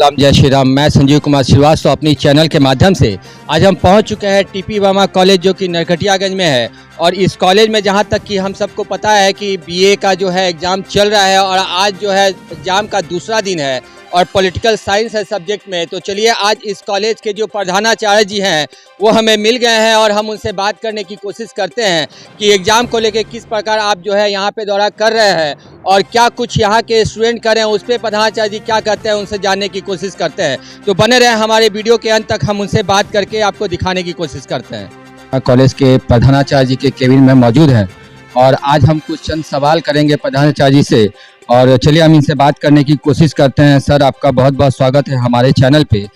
राम जय श्री राम। मैं संजीव कुमार श्रीवास्तव अपनी चैनल के माध्यम से आज हम पहुंच चुके हैं टीपी वर्मा कॉलेज जो कि नरकटियागंज में है। और इस कॉलेज में जहां तक कि हम सबको पता है कि बीए का जो है एग्ज़ाम चल रहा है और आज जो है एग्ज़ाम का दूसरा दिन है और पॉलिटिकल साइंस है सब्जेक्ट में। तो चलिए आज इस कॉलेज के जो प्रधानाचार्य जी हैं वो हमें मिल गए हैं और हम उनसे बात करने की कोशिश करते हैं कि एग्ज़ाम को लेकर किस प्रकार आप जो है यहाँ पे दौरा कर रहे हैं और क्या कुछ यहाँ के स्टूडेंट कर रहे हैं, उस पर प्रधानाचार्य जी क्या कहते हैं उनसे जानने की कोशिश करते हैं। तो बने रहे हमारे वीडियो के अंत तक, हम उनसे बात करके आपको दिखाने की कोशिश करते हैं। कॉलेज के प्रधानाचार्य जी के केबिन में मौजूद हैं और आज हम कुछ चंद सवाल करेंगे प्रधानाचार्य जी से और चलिए हम इनसे बात करने की कोशिश करते हैं। सर आपका बहुत बहुत स्वागत है हमारे चैनल पे।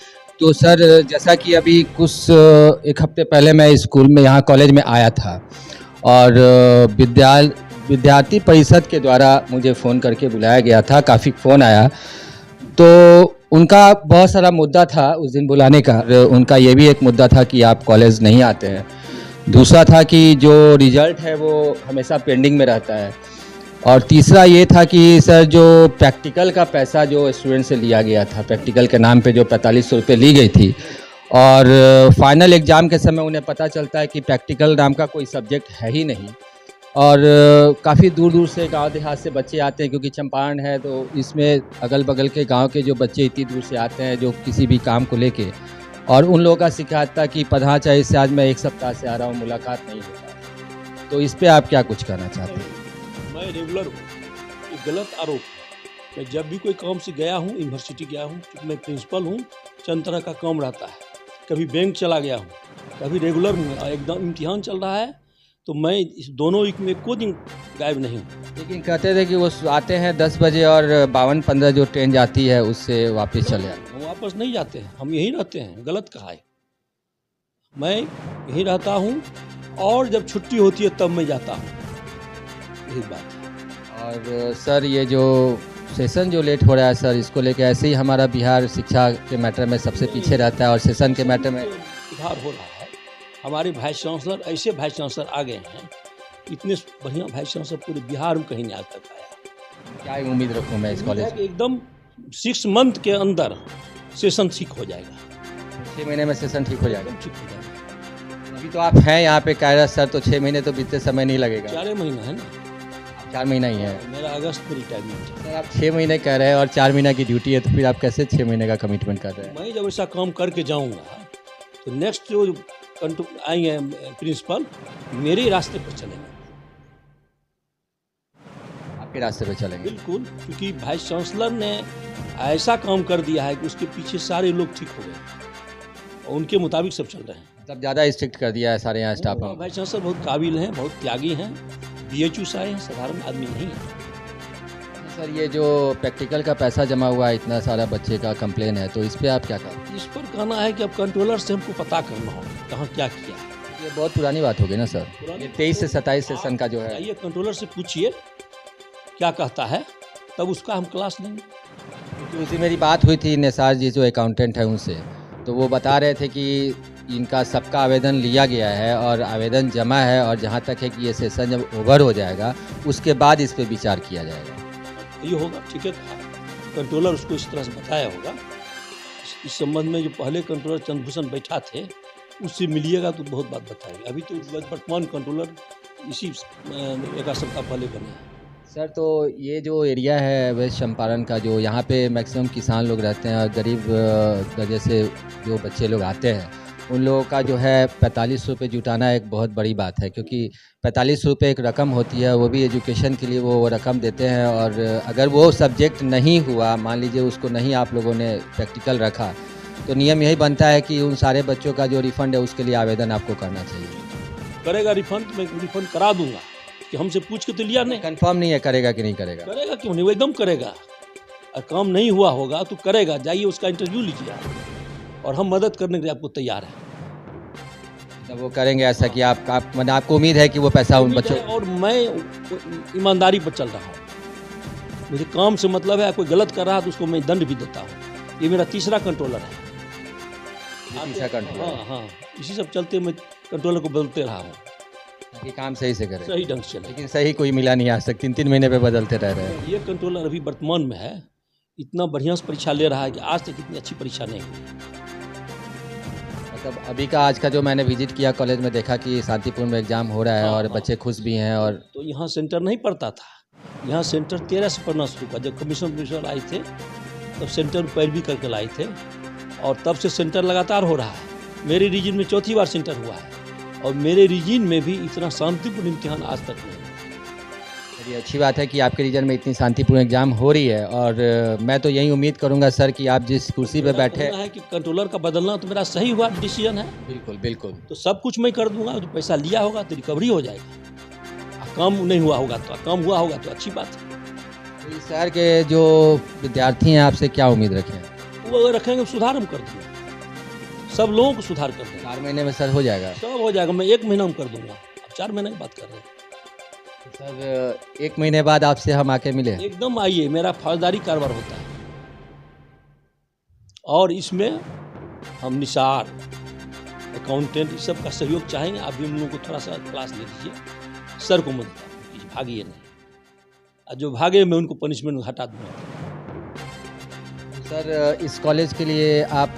तो सर जैसा कि अभी कुछ एक हफ्ते पहले मैं स्कूल में यहाँ कॉलेज में आया था और विद्यार्थी परिषद के द्वारा मुझे फ़ोन करके बुलाया गया था, काफ़ी फ़ोन आया। तो उनका बहुत सारा मुद्दा था उस दिन बुलाने का। उनका ये भी एक मुद्दा था कि आप कॉलेज नहीं आते हैं। दूसरा था कि जो रिज़ल्ट है वो हमेशा पेंडिंग में रहता है। और तीसरा ये था कि सर जो प्रैक्टिकल का पैसा जो स्टूडेंट से लिया गया था, प्रैक्टिकल के नाम पे जो 4500 रुपये ली गई थी और फाइनल एग्ज़ाम के समय उन्हें पता चलता है कि प्रैक्टिकल नाम का कोई सब्जेक्ट है ही नहीं। और काफ़ी दूर दूर से गांव देहात से बच्चे आते हैं क्योंकि चंपारण है, तो इसमें अगल बगल के गांव के जो बच्चे इतनी दूर से आते हैं जो किसी भी काम को लेके, और उन लोगों का शिकायत था कि प्रधानाचार्य से आज मैं एक सप्ताह से आ रहा हूँ, मुलाकात नहीं होता। तो इस पर आप क्या कुछ कहना चाहते हैं? मैं रेगुलर हूँ, ये गलत आरोप है। मैं जब भी कोई काम से गया हूँ, यूनिवर्सिटी गया हूँ, क्योंकि मैं प्रिंसिपल हूँ, चंद तरह का काम रहता है। कभी बैंक चला गया हूँ, कभी रेगुलर हूँ। एकदम इम्तिहान चल रहा है तो मैं इस दोनों वीक में कोई दिन गायब नहीं हूँ। लेकिन कहते थे कि वो आते हैं 10 बजे और 52-15 जो ट्रेन जाती है उससे वापस चले आते हैं। हम वापस नहीं जाते हैं, हम यहीं रहते हैं। गलत कहा है, मैं यहीं रहता हूँ और जब छुट्टी होती है तब मैं जाता हूँ, यही बात है। और सर ये जो सेशन जो लेट हो रहा है सर, इसको लेकर ऐसे ही हमारा बिहार शिक्षा के मैटर में सबसे पीछे रहता है और सेशन के मैटर में सुधार हो रहा है। हमारे वाइस चांसलर ऐसे वाइस चांसलर आ गए हैं, इतने बढ़िया वाइस चांसलर पूरे बिहार में कहीं नहीं आज तक आया। क्या उम्मीद रखूँ मैं इस कॉलेज में? एकदम 6 मंथ के अंदर सेशन ठीक हो जाएगा। 6 महीने में सेशन ठीक हो जाएगा? ठीक हो जाएगा। अभी तो आप हैं यहाँ पे कार्यरत सर, तो 6 महीने तो बीतते समय नहीं लगेगा। 4 महीना है ना, 4 महीना ही है मेरा अगस्त में रिटायरमेंट है। सर। आप 6 महीने कह रहे हैं और 4 महीना की ड्यूटी है, तो फिर आप कैसे 6 महीने का कमिटमेंट कर रहे हैं? मैं जब ऐसा काम करके जाऊंगा तो नेक्स्ट जो आएंगे प्रिंसिपल मेरे रास्ते पर चलेंगे, आपके रास्ते पे चलेंगे? बिल्कुल, क्योंकि वाइस चांसलर ने ऐसा काम कर दिया है कि उसके पीछे सारे लोग ठीक हो गए और उनके मुताबिक सब चल रहे हैं। मतलब ज़्यादा स्ट्रिक्ट कर दिया है सारे यहाँ स्टाफ को? वाइस चांसलर बहुत काबिल हैं, बहुत त्यागी हैं, BHU से आए हैं, साधारण आदमी नहीं है। सर ये जो प्रैक्टिकल का पैसा जमा हुआ है, इतना सारा बच्चे का कंप्लेन है, तो इस पे आप क्या करें? इस पर कहना है कि अब कंट्रोलर से हमको पता करना होगा कहाँ क्या किया है। ये बहुत पुरानी बात होगी ना सर, ये 23 से 27 सेशन का जो है। आइए कंट्रोलर से पूछिए क्या कहता है, तब उसका हम क्लास लेंगे। क्योंकि उसी मेरी बात हुई थी निसार जी जो अकाउंटेंट है उनसे, तो वो बता रहे थे कि इनका सबका आवेदन लिया गया है और आवेदन जमा है और जहाँ तक है कि ये सेशन जब ओवर हो जाएगा उसके बाद इस पर विचार किया जाएगा। ये होगा, ठीक है, कंट्रोलर उसको इस तरह से बताया होगा। इस संबंध में जो पहले कंट्रोलर चंद्रभूषण बैठा थे उससे मिलिएगा तो बहुत बात बताएंगे। अभी तो वर्तमान कंट्रोलर इसी एक सप्ताह पहले बने हैं। सर तो ये जो एरिया है वेस्ट चंपारण का, जो यहाँ पे मैक्सिमम किसान लोग रहते हैं और गरीब वजह से जो बच्चे लोग आते हैं उन लोगों का जो है 4500 रुपये जुटाना एक बहुत बड़ी बात है, क्योंकि 4500 रुपये एक रकम होती है, वो भी एजुकेशन के लिए वो रकम देते हैं। और अगर वो सब्जेक्ट नहीं हुआ, मान लीजिए उसको नहीं आप लोगों ने प्रैक्टिकल रखा, तो नियम यही बनता है कि उन सारे बच्चों का जो रिफ़ंड है उसके लिए आवेदन आपको करना चाहिए। करेगा रिफंड, मैं रिफंड करा दूंगा कि हमसे पूछ के तो लिया नहीं। कंफर्म नहीं है करेगा कि नहीं करेगा? करेगा क्यों नहीं, वो एकदम करेगा। और काम नहीं हुआ होगा तो करेगा, जाइए उसका इंटरव्यू लीजिए आप, और हम मदद करने के लिए आपको तैयार हैं। तब वो करेंगे ऐसा कि मतलब आपको उम्मीद है कि वो पैसा उन बच्चों? और मैं ईमानदारी पर चल रहा हूँ, मुझे काम से मतलब है। कोई गलत कर रहा है तो उसको मैं दंड भी देता हूँ। ये मेरा तीसरा कंट्रोलर है। तीसरा कंट्रोलर? हाँ, इसी सब चलते मैं कंट्रोलर को बदलते रहा हूँ कि काम सही से करें, सही ढंग से चले। लेकिन सही कोई मिला नहीं आज तक, 3-3 महीने पे बदलते रह रहे हैं। ये कंट्रोलर अभी वर्तमान में है, इतना बढ़िया से परीक्षा ले रहा है कि आज तक इतनी अच्छी परीक्षा नहीं हुई। मतलब अभी का आज का जो मैंने विजिट किया कॉलेज में, देखा कि शांतिपूर्ण में एग्जाम हो रहा है और बच्चे खुश भी हैं। और तो यहाँ सेंटर नहीं पड़ता था, यहाँ सेंटर 13 से पढ़ना शुरू हुआ। जब कमीशन आए थे तब सेंटर में पैरवी करके लाए थे और तब से सेंटर लगातार हो रहा है। मेरे रीजन में चौथी बार सेंटर हुआ है और मेरे रीजन में भी इतना शांतिपूर्ण इम्तिहान आज तक नहीं। ये अच्छी बात है कि आपके रीजन में इतनी शांतिपूर्ण एग्जाम हो रही है। और मैं तो यही उम्मीद करूंगा सर कि आप जिस कुर्सी पे बैठे है कि कंट्रोलर का बदलना तो मेरा सही हुआ डिसीजन है। बिल्कुल बिल्कुल। तो सब कुछ मैं कर दूंगा। जो पैसा लिया होगा तो रिकवरी हो जाएगा, कम नहीं हुआ होगा तो कम हुआ होगा तो अच्छी बात है। तो इस शहर के जो विद्यार्थी हैं आपसे क्या उम्मीद रखें? वो अगर रखेंगे सुधार हम कर देंगे, सब लोगों को सुधार कर देंगे। 4 महीने में सर हो जाएगा? सब हो जाएगा। मैं 1 महीना में कर दूंगा। अब 4 महीने की बात कर रहे हैं सर। 1 महीने बाद आपसे हम आके मिले? एकदम आइए, मेरा फौजदारी कारोबार होता है और इसमें हम निसार अकाउंटेंट इस सब का सहयोग चाहेंगे। आप भी हम लोगों को थोड़ा सा क्लास ले लीजिए, सर को मत कीजिए, भागिए नहीं। और जो भागे मैं उनको पनिशमेंट हटा दूंगा। सर इस कॉलेज के लिए आप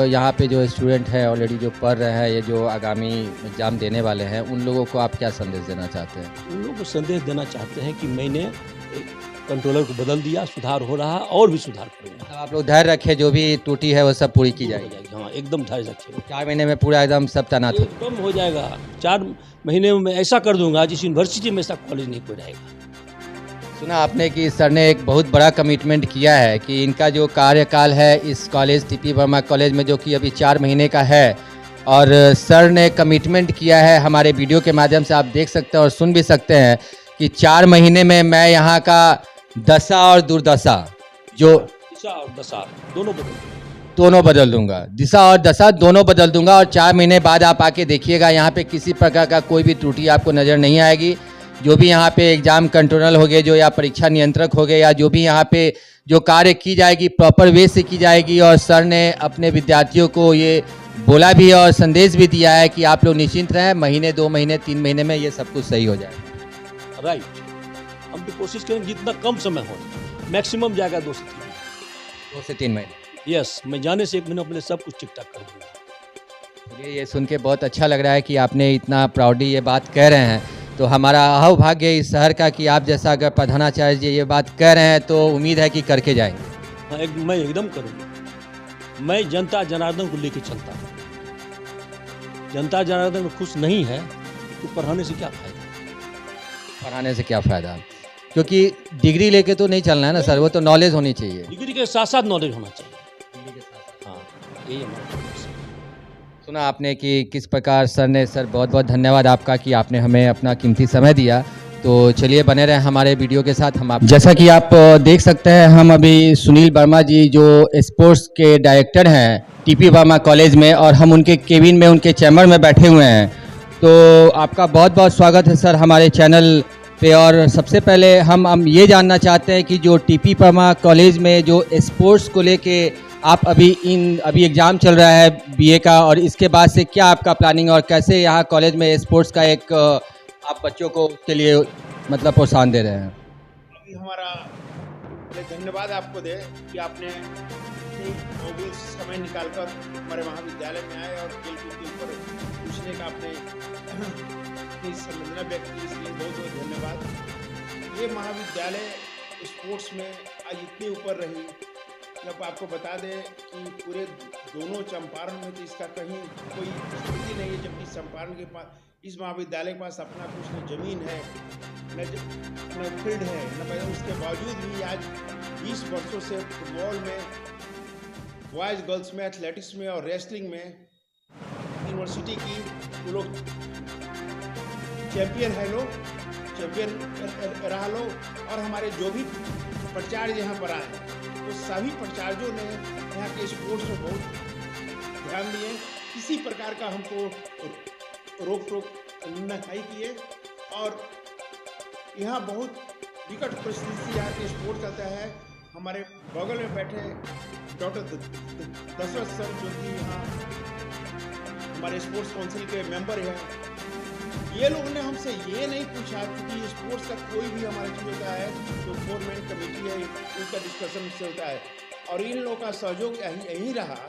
यहाँ पे जो स्टूडेंट हैं ऑलरेडी जो पढ़ रहे हैं, ये जो आगामी एग्ज़ाम देने वाले हैं, उन लोगों को आप क्या संदेश देना चाहते हैं? उन लोगों को संदेश देना चाहते हैं कि मैंने एक कंट्रोलर को बदल दिया, सुधार हो रहा है और भी सुधार करूँगा। आप लोग धैर्य रखें, जो भी त्रुटि है वो सब पूरी की जाएगी। हाँ एकदम धैर्य रखें। 4 महीने में पूरा एकदम सब तैनात एकदम हो जाएगा। 4 महीने में मैं ऐसा कर दूंगा जिस यूनिवर्सिटी में ऐसा कॉलेज नहीं कोई रहेगा। सुना आपने कि सर ने एक बहुत बड़ा कमिटमेंट किया है कि इनका जो कार्यकाल है इस कॉलेज टीपी वर्मा कॉलेज में, जो कि अभी 4 महीने का है, और सर ने कमिटमेंट किया है, हमारे वीडियो के माध्यम से आप देख सकते हैं और सुन भी सकते हैं कि 4 महीने में मैं यहाँ का दशा और दुर्दशा जो दिशा और दशा दोनों बदल दूंगा। दिशा और दशा दोनों बदल दूंगा। और 4 महीने बाद आप आके देखिएगा, यहाँ पे किसी प्रकार का कोई भी त्रुटि आपको नज़र नहीं आएगी। जो भी यहाँ पे एग्ज़ाम कंट्रोलर हो गए, जो या परीक्षा नियंत्रक हो गए, या जो भी यहाँ पे जो कार्य की जाएगी प्रॉपर वे से की जाएगी। और सर ने अपने विद्यार्थियों को ये बोला भी है और संदेश भी दिया है कि आप लोग निश्चिंत रहें, महीने 2 महीने 3 महीने में ये सब कुछ सही हो जाएगा। राइट, हम तो कोशिश करेंगे जितना कम समय हो, मैक्सिमम जाएगा 2 से 3 महीने। यस, मैं जाने से 1 महीना पहले सब कुछ ठीक ठाक कर दूँगा। ये सुन के बहुत अच्छा लग रहा है कि आपने इतना प्राउडली ये बात कह रहे हैं। तो हमारा अहोभाग्य इस शहर का कि आप जैसा अगर प्रधानाचार्य जी ये बात कह रहे हैं तो उम्मीद है कि करके जाएंगे। हाँ मैं एकदम करूँगा। मैं जनता जनार्दन को लेके चलता हूँ। जनता जनार्दन खुश नहीं है तो पढ़ाने से क्या फ़ायदा? पढ़ाने से क्या फ़ायदा? क्योंकि डिग्री लेके तो नहीं चलना है ना सर, वो तो नॉलेज होनी चाहिए। डिग्री के साथ साथ नॉलेज होना चाहिए। हाँ यही है। सुना आपने कि किस प्रकार सर ने, सर बहुत बहुत धन्यवाद आपका कि आपने हमें अपना कीमती समय दिया। तो चलिए बने रहें हमारे वीडियो के साथ। हम आप जैसा कि आप देख सकते हैं, हम अभी सुनील वर्मा जी जो स्पोर्ट्स के डायरेक्टर हैं टीपी वर्मा कॉलेज में, और हम उनके केबिन में, उनके चैम्बर में बैठे हुए हैं। तो आपका बहुत बहुत स्वागत है सर हमारे चैनल पे। और सबसे पहले हम ये जानना चाहते हैं कि जो टीपी वर्मा कॉलेज में जो स्पोर्ट्स को लेके आप अभी एग्ज़ाम चल रहा है बीए का, और इसके बाद से क्या आपका प्लानिंग और कैसे यहाँ कॉलेज में स्पोर्ट्स का एक आप बच्चों को के लिए मतलब प्रोत्साहन दे रहे हैं? अभी हमारा धन्यवाद आपको दे कि आपने इतनी मौजूद समय निकालकर हमारे महाविद्यालय में आए और खेलकूद के ऊपर पूछने का आपने अपनी संवेदना व्यक्त की, इसलिए बहुत बहुत धन्यवाद। ये महाविद्यालय स्पोर्ट्स में आज इतने ऊपर रही। जब आपको बता दें कि पूरे दोनों चंपारण में तो इसका कहीं कोई स्थिति नहीं है, जबकि चंपारण के पास, इस महाविद्यालय के पास अपना कुछ न जमीन है, न फील्ड है, न पैसा। उसके बावजूद भी आज 20 वर्षों से फुटबॉल में, बॉयज़ गर्ल्स में, एथलेटिक्स में और रेसलिंग में यूनिवर्सिटी की वो लोग चैम्पियन है, लोग चैम्पियन रहा लोग। और हमारे जो भी प्राचार्य यहाँ पर आए तो सभी प्राचार्यों ने यहाँ के स्पोर्ट्स में बहुत ध्यान दिए। किसी प्रकार का हमको रोक टोक नहीं किए। और यहाँ बहुत विकट परिस्थिति से यहाँ के स्पोर्ट्स चलता है। हमारे बगल में बैठे डॉक्टर दशरथ सर, जो कि यहाँ हमारे स्पोर्ट्स काउंसिल के मेंबर हैं, ये लोगों ने हमसे ये नहीं पूछा, क्योंकि स्पोर्ट्स का कोई भी हमारा चीज होता है तो गवर्नमेंट कमेटी है, उनका डिस्कशन से होता है। और इन लोगों का सहयोग यही रहा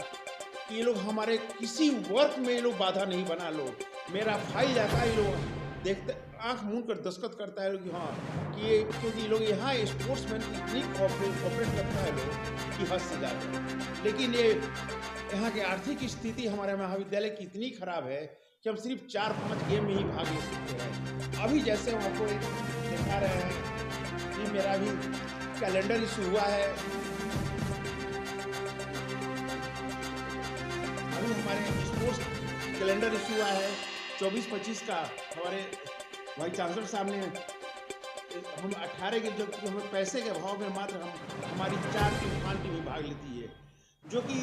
कि ये लोग हमारे किसी वर्क में ये लोग बाधा नहीं बना। लोग मेरा फाइल जाता है, ये लोग देखते आंख मूंद कर दस्तखत करता है कि हाँ कि ये, क्योंकि लोग यहाँ स्पोर्ट्समैन इतनी कोऑपरेट करता है लोग कि हद से ज़्यादा। लेकिन ये यहाँ की आर्थिक स्थिति हमारे महाविद्यालय की इतनी खराब है कि हम सिर्फ 4-5 गेम में ही भाग ले सकते हैं। अभी जैसे हम आपको दिखा रहे हैं कि मेरा भी कैलेंडर इशू हुआ है। अभी हमारे स्पोर्ट्स कैलेंडर इशू हुआ है 24-25 का। हमारे वाइस चांसलर साहब ने हम 18 के, जब हमें पैसे के अभाव में मात्र हमारी 4 टीम 5 टीमें भाग लेती है, जो कि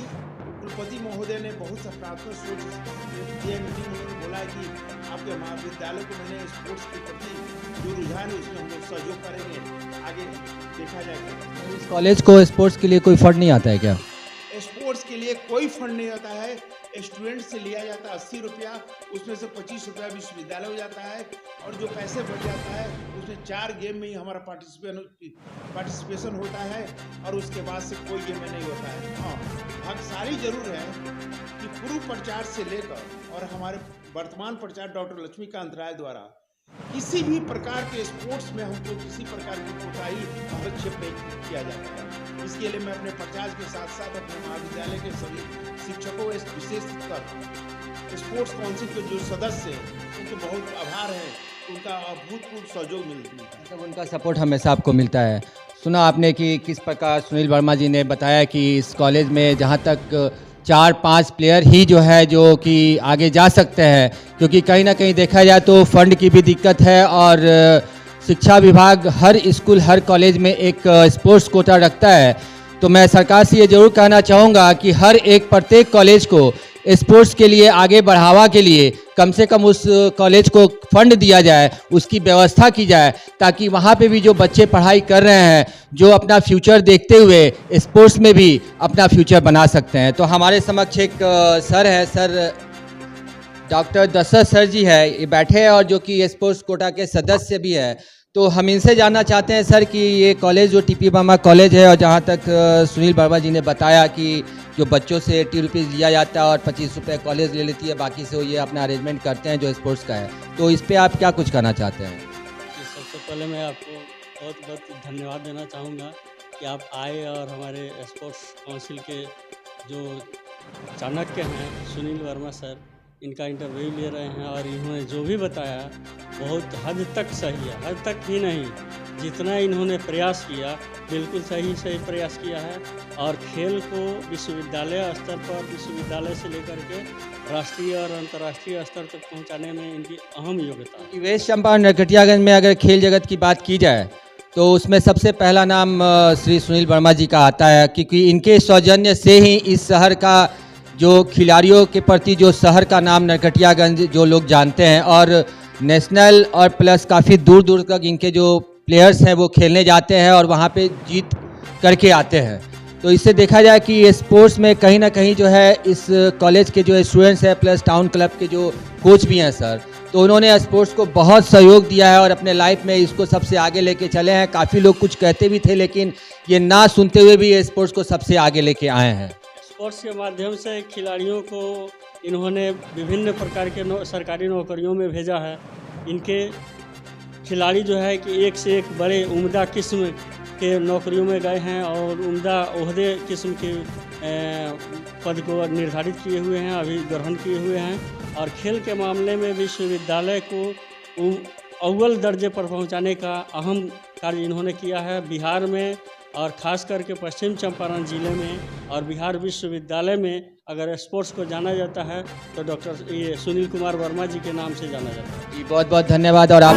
कुलपति महोदय ने बहुत सकारात्मक सोच दिए। मीटिंग उन्होंने बोला है कि आपके महाविद्यालय को मैंने स्पोर्ट्स के प्रति जो रुझान है उसमें हम लोग सहयोग करेंगे, आगे देखा जाएगा। इस कॉलेज को स्पोर्ट्स के लिए कोई फंड नहीं आता है क्या? स्पोर्ट्स के लिए कोई फंड नहीं आता है। स्टूडेंट से लिया जाता है 80 रुपया, उसमें से 25 रुपया विश्वविद्यालय हो जाता है, और जो पैसे बच जाता है उसमें 4 गेम में ही हमारा पार्टिसिपेशन होता है, और उसके बाद से कोई गेम में नहीं होता है। हाँ, भाग्यशाली जरूर है कि पूर्व प्रचार से लेकर और हमारे वर्तमान प्रचार डॉक्टर लक्ष्मीकांत राय द्वारा किसी भी प्रकार के स्पोर्ट्स में हमको किसी प्रकार की कोताही हस्तक्षेप नहीं किया जाता है। इसके लिए मैं अपने प्रचार के साथ साथ अपने महाविद्यालय के सभी शिक्षकों, विशेषकर स्पोर्ट्स काउंसिल के जो सदस्य हैं उनके बहुत आभार है। उनका अभूतपूर्व सहयोग मिलता है, मतलब उनका सपोर्ट हमेशा आपको मिलता है। सुना आपने कि किस प्रकार सुनील वर्मा जी ने बताया कि इस कॉलेज में जहाँ तक 4-5 प्लेयर ही जो है जो कि आगे जा सकते हैं, क्योंकि कहीं ना कहीं देखा जाए तो फंड की भी दिक्कत है, और शिक्षा विभाग हर स्कूल हर कॉलेज में एक स्पोर्ट्स कोटा रखता है। तो मैं सरकार से ये जरूर कहना चाहूँगा कि हर एक प्रत्येक कॉलेज को स्पोर्ट्स के लिए आगे बढ़ावा के लिए कम से कम उस कॉलेज को फंड दिया जाए, उसकी व्यवस्था की जाए, ताकि वहाँ पे भी जो बच्चे पढ़ाई कर रहे हैं, जो अपना फ्यूचर देखते हुए स्पोर्ट्स में भी अपना फ्यूचर बना सकते हैं। तो हमारे समक्ष एक सर है, सर डॉक्टर दशरथ सर जी है, ये बैठे हैं और जो कि स्पोर्ट्स कोटा के सदस्य भी है। तो हम इनसे जानना चाहते हैं सर कि ये कॉलेज जो टीपी वर्मा कॉलेज है, और जहाँ तक सुनील वर्मा जी ने बताया कि जो बच्चों से 80 रुपीज़ दिया जाता है और 25 रुपये कॉलेज ले लेती है, बाकी से वो ये अपना अरेंजमेंट करते हैं जो स्पोर्ट्स का है, तो इस पर आप क्या कुछ कहना चाहते हैं? सबसे पहले मैं आपको बहुत बहुत धन्यवाद देना चाहूँगा कि आप आए और हमारे स्पोर्ट्स काउंसिल के जो चाणक्य हैं सुनील वर्मा सर, इनका इंटरव्यू ले रहे हैं, और इन्होंने जो भी बताया बहुत हद तक सही है। हद तक ही नहीं, जितना इन्होंने प्रयास किया बिल्कुल सही प्रयास किया है, और खेल को विश्वविद्यालय स्तर पर, विश्वविद्यालय से लेकर के राष्ट्रीय और अंतर्राष्ट्रीय स्तर तक पहुंचाने में इनकी अहम योग्यता है। वेस्ट चंपारण नरकटियागंज में अगर खेल जगत की बात की जाए तो उसमें सबसे पहला नाम श्री सुनील वर्मा जी का आता है, क्योंकि इनके सौजन्य से ही इस शहर का जो खिलाड़ियों के प्रति जो शहर का नाम नरकटियागंज जो लोग जानते हैं, और नेशनल और प्लस काफ़ी दूर दूर तक इनके जो प्लेयर्स हैं वो खेलने जाते हैं और वहाँ पे जीत करके आते हैं। तो इससे देखा जाए कि स्पोर्ट्स में कहीं ना कहीं जो है इस कॉलेज के जो स्टूडेंट्स हैं प्लस टाउन क्लब के जो कोच भी हैं सर, तो उन्होंने स्पोर्ट्स को बहुत सहयोग दिया है और अपने लाइफ में इसको सबसे आगे लेके चले हैं। काफ़ी लोग कुछ कहते भी थे, लेकिन ये ना सुनते हुए भी ये स्पोर्ट्स को सबसे आगे लेके आए हैं। स्पोर्ट्स के माध्यम से खिलाड़ियों को इन्होंने विभिन्न प्रकार के सरकारी नौकरियों में भेजा है। इनके खिलाड़ी जो है कि एक से एक बड़े उम्दा किस्म के नौकरियों में गए हैं, और उम्दा ओहदे किस्म के पद को निर्धारित किए हुए हैं, अभी ग्रहण किए हुए हैं। और खेल के मामले में विश्वविद्यालय को अव्वल दर्जे पर पहुंचाने का अहम कार्य इन्होंने किया है बिहार में, और ख़ास करके पश्चिम चंपारण ज़िले में और बिहार विश्वविद्यालय में। अगर स्पोर्ट्स को जाना जाता है तो डॉक्टर सुनील कुमार वर्मा जी के नाम से जाना जाता है। जी बहुत बहुत धन्यवाद। और आप